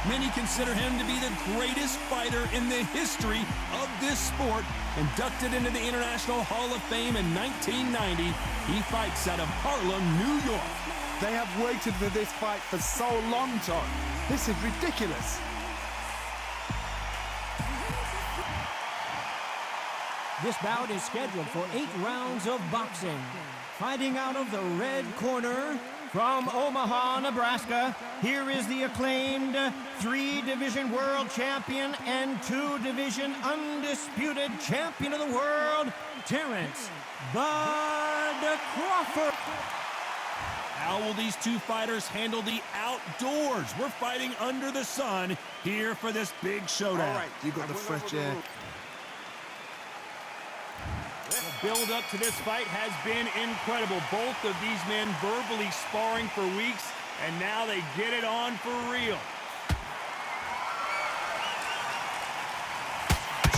Many consider him to be the greatest fighter in the history of this sport. Inducted into the International Hall of Fame in 1990, he fights out of Harlem, New York. They have waited for this fight for so long, Todd. This is ridiculous. This bout is scheduled for 8 rounds of boxing. Fighting out of the red corner, from Omaha, Nebraska, here is the acclaimed 3-division world champion and 2-division undisputed champion of the world, Terrence "Bud" Crawford. How will these two fighters handle the outdoors? We're fighting under the sun here for this big showdown. All right, you got the fresh air. The build-up to this fight has been incredible. Both of these men verbally sparring for weeks, and now they get it on for real.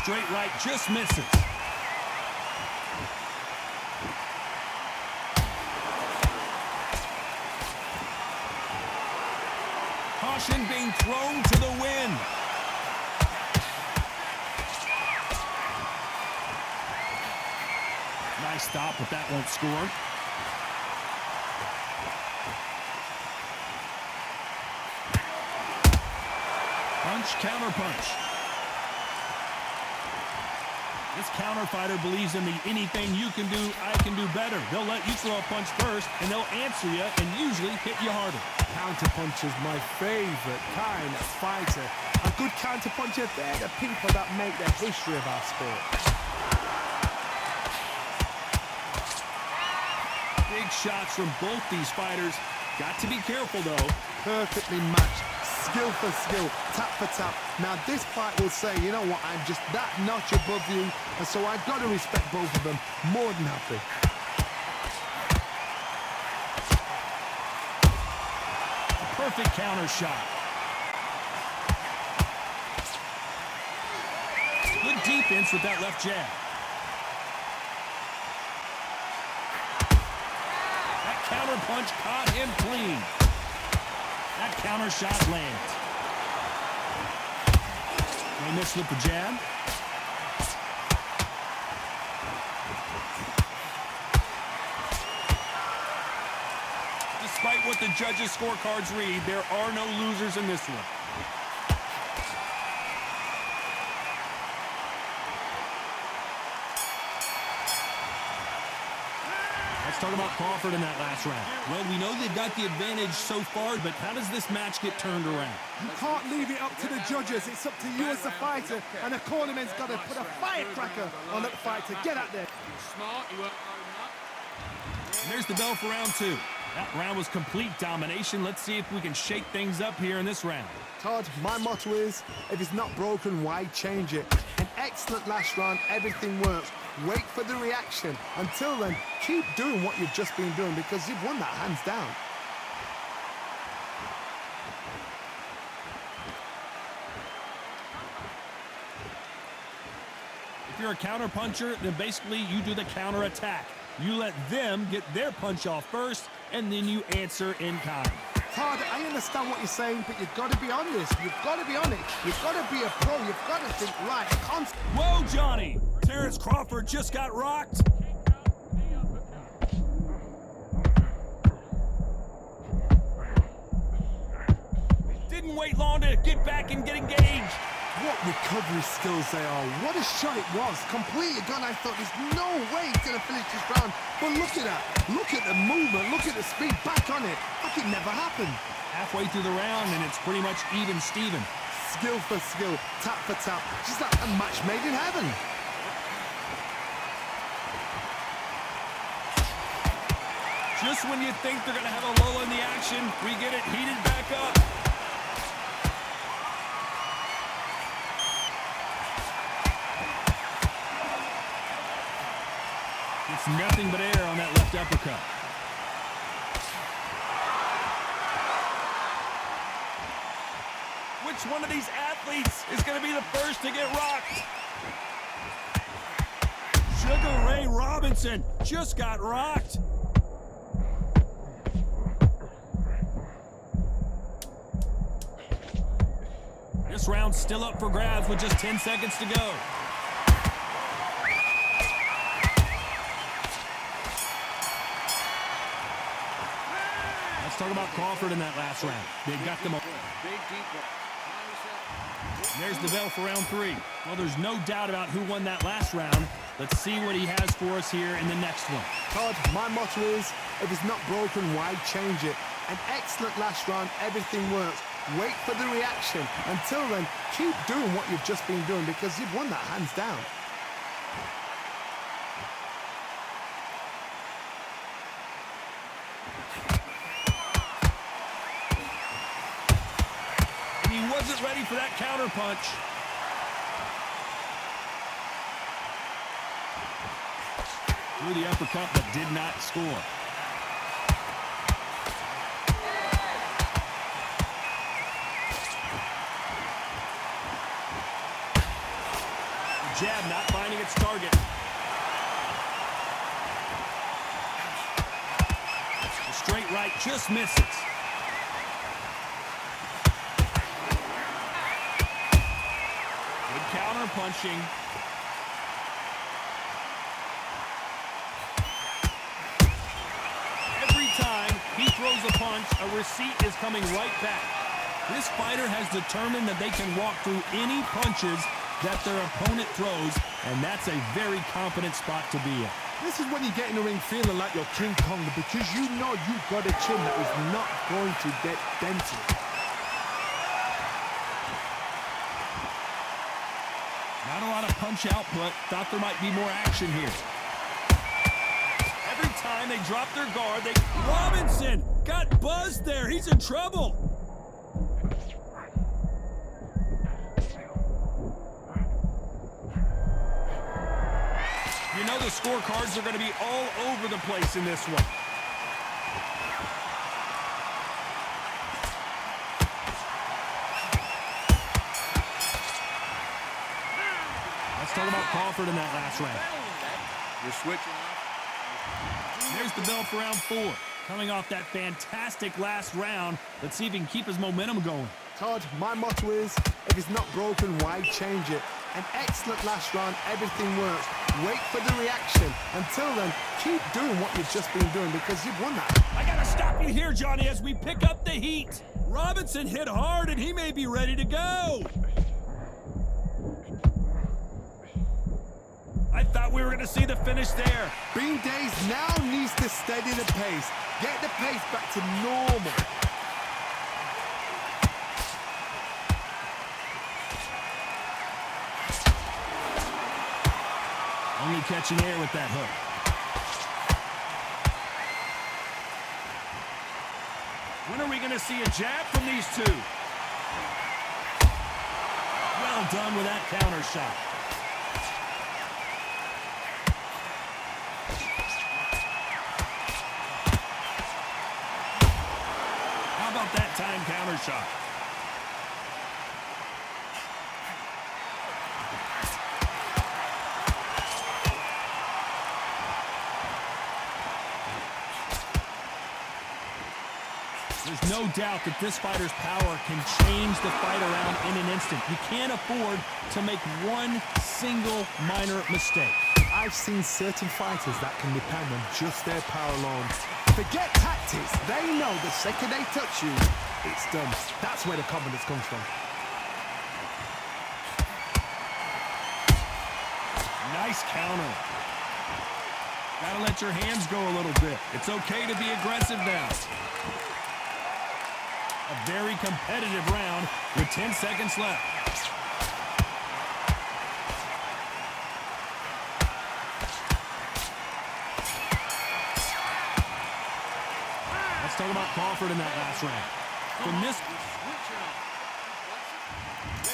Straight right just misses. Caution being thrown to the wind. Nice stop, but that won't score. Punch, counter punch. This counter fighter believes in the anything you can do, I can do better. They'll let you throw a punch first, and they'll answer you and usually hit you harder. Counterpunch is my favorite kind of fighter. A good counterpuncher, they're the people that make the history of our sport. Big shots from both these fighters. Got to be careful, though. Perfectly matched. Skill for skill, tap for tap. Now this fight will say, you know what, I'm just that notch above you, and so I've got to respect both of them. More than happy. A perfect counter shot. Good defense with that left jab. That counter punch caught him clean. That counter shot lands. They missed with the jab. Despite what the judges' scorecards read, there are no losers in this one. Let's talk about Crawford in that last round. Well, we know they've got the advantage so far, but how does this match get turned around? You can't leave it up to the judges. It's up to you as the fighter, and the cornerman's got to put a firecracker on that fighter. Get out there. And there's the bell for round 2. That round was complete domination. Let's see if we can shake things up here in this round. Todd, my motto is, if it's not broken, why change it? An excellent last round, everything works. Wait for the reaction. Until then, keep doing what you've just been doing because you've won that hands down. If you're a counter puncher, then basically you do the counter attack. You let them get their punch off first, and then you answer in kind. Todd, I understand what you're saying, but you've got to be honest. You've got to be on it. You've got to be a pro. You've got to think right. Whoa, Johnny! Terrence Crawford just got rocked. Didn't wait long to get back and get engaged. What recovery skills they are. What a shot it was. Completely gone. I thought there's no way he's going to finish this round. But look at that. Look at the movement. Look at the speed. Back on it. Like it never happened. Halfway through the round, and it's pretty much even Steven. Skill for skill. Tap for tap. Just like a match made in heaven. Just when you think they're going to have a lull in the action, we get it heated back up. It's nothing but air on that left uppercut. Which one of these athletes is going to be the first to get rocked? Sugar Ray Robinson just got rocked. This round's still up for grabs with just 10 seconds to go. Let's talk about Crawford in that last round. They got them. There's the bell for round 3. Well, there's no doubt about who won that last round. Let's see what he has for us here in the next one. Todd, my motto is, if it's not broken, why change it? An excellent last round, everything works. Wait for the reaction. Until then, keep doing what you've just been doing because you've won that hands down. And he wasn't ready for that counter punch. Threw the uppercut but did not score. Jab not finding its target. The straight right just misses. Good counter punching. Every time he throws a punch, a receipt is coming right back. This fighter has determined that they can walk through any punches that their opponent throws, and that's a very confident spot to be in. This is when you get in the ring feeling like you're King Kong because you know you've got a chin that is not going to get dented. Not a lot of punch output. Thought there might be more action here. Every time they drop their guard, Robinson got buzzed there. He's in trouble. You know the scorecards are going to be all over the place in this one. Let's talk about Crawford in that last round. You're switching. There's the bell for round 4. Coming off that fantastic last round, let's see if he can keep his momentum going. Todd, my motto is, if it's not broken, why change it? An excellent last round, everything works. Wait for the reaction. Until then, keep doing what you've just been doing because you've won that. I gotta stop you here, Johnny, as we pick up the heat. Robinson hit hard and he may be ready to go. I thought we were gonna see the finish there. Bean Days now needs to steady the pace. Get the pace back to normal. Only catching air with that hook. When are we going to see a jab from these two? Well done with that counter shot. How about that time counter shot? There's no doubt that this fighter's power can change the fight around in an instant. You can't afford to make one single minor mistake. I've seen certain fighters that can depend on just their power alone. Forget tactics. They know the second they touch you, it's done. That's where the confidence comes from. Nice counter. Gotta let your hands go a little bit. It's okay to be aggressive now. A very competitive round with 10 seconds left. Let's talk about Crawford in that last round. From this,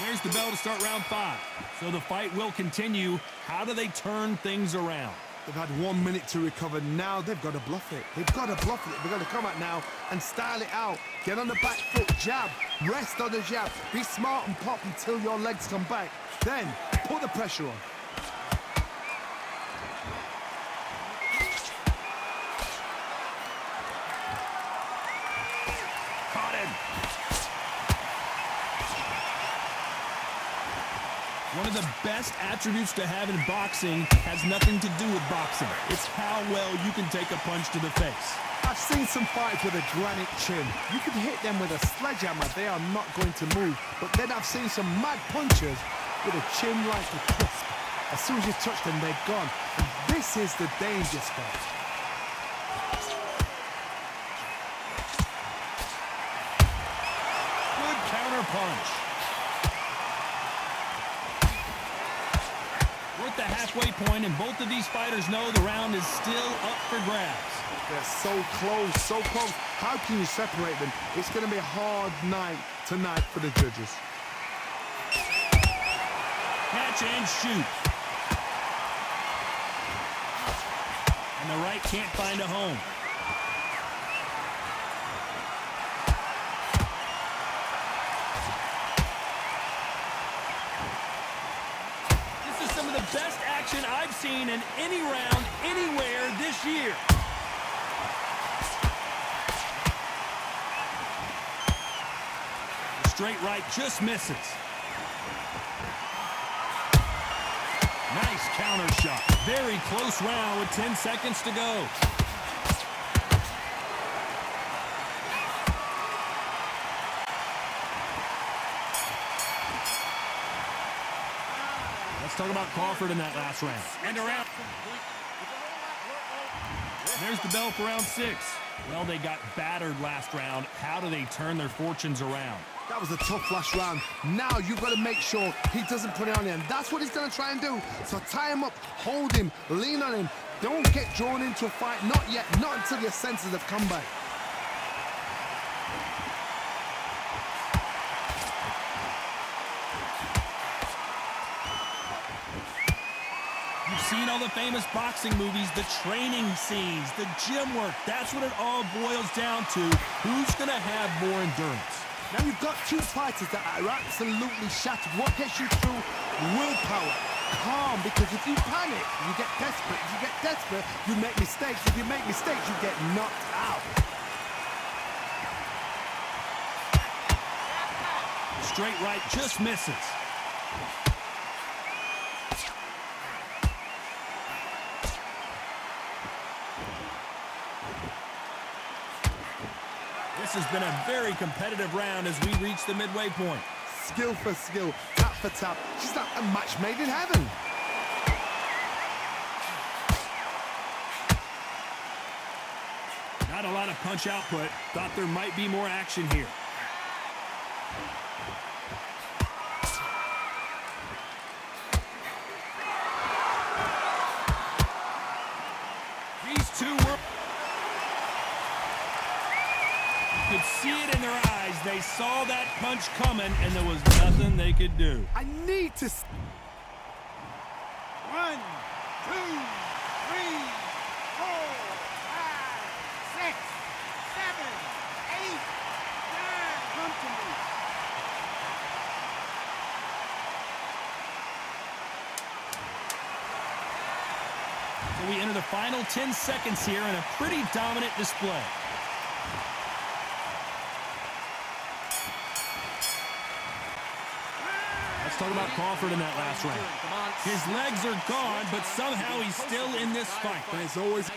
there's the bell to start round 5. So the fight will continue. How do they turn things around? They've had 1 minute to recover. Now they've got to bluff it. They've got to bluff it. They've got to come out now and style it out. Get on the back foot, jab, rest on the jab. Be smart and pop until your legs come back. Then put the pressure on. Caught him. One of the best attributes to have in boxing has nothing to do with boxing. It's how well you can take a punch to the face. I've seen some fights with a granite chin. You can hit them with a sledgehammer, they are not going to move. But then I've seen some mad punchers with a chin like a crisp. As soon as you touch them, they're gone. And this is the danger spot. Good counter punch. We're at the halfway point, and both of these fighters know the round is still up for grabs. They're so close, so close. How can you separate them? It's going to be a hard night tonight for the judges. Catch and shoot. And the right can't find a home. This is some of the best action I've seen in any round, anywhere this year. The straight right just misses. Nice counter shot. Very close round with 10 seconds to go. Let's talk about Crawford in that last round. And around. There's the bell for round 6. Well, they got battered last round. How do they turn their fortunes around? That was a tough last round. Now you've got to make sure he doesn't put it on him. That's what he's going to try and do. So tie him up, hold him, lean on him. Don't get drawn into a fight. Not yet. Not until your senses have come back. You've seen all the famous boxing movies, the training scenes, the gym work. That's what it all boils down to. Who's going to have more endurance? Now you've got two fighters that are absolutely shattered. What gets you through? Willpower. Calm, because if you panic, you get desperate. If you get desperate, you make mistakes. If you make mistakes, you get knocked out. Straight right just misses. This has been a very competitive round as we reach the midway point. Skill for skill, tap for tap. Just like a match made in heaven. Not a lot of punch output. Thought there might be more action here. These two were... You could see it in their eyes. They saw that punch coming, and there was nothing they could do. I need to... 1, 2, 3, 4, 5, 6, 7, 8, 9. Come to me. So we enter the final 10 seconds here in a pretty dominant display. Let's talk about Crawford in that last round. His legs are gone, but somehow he's still in this fight. There's always...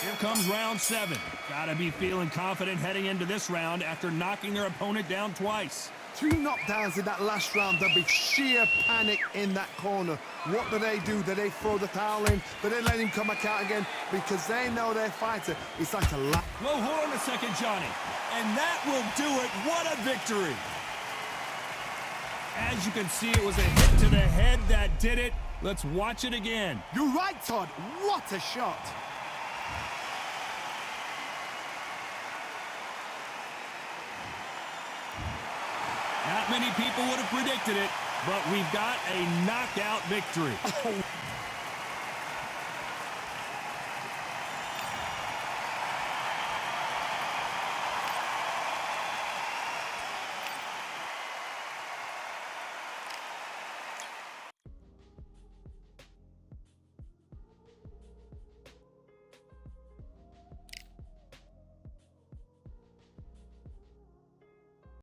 Here comes round 7. Gotta be feeling confident heading into this round after knocking their opponent down twice. 2 knockdowns in that last round. There'll be sheer panic in that corner. What do? Do they throw the towel in? Do they let him come back out again? Because they know their fighter. It's like a lap. Whoa, hold on a second, Johnny. And that will do it. What a victory. As you can see, it was a hit to the head that did it. Let's watch it again. You're right, Todd. What a shot. Not many people would have predicted it, but we've got a knockout victory. Oh.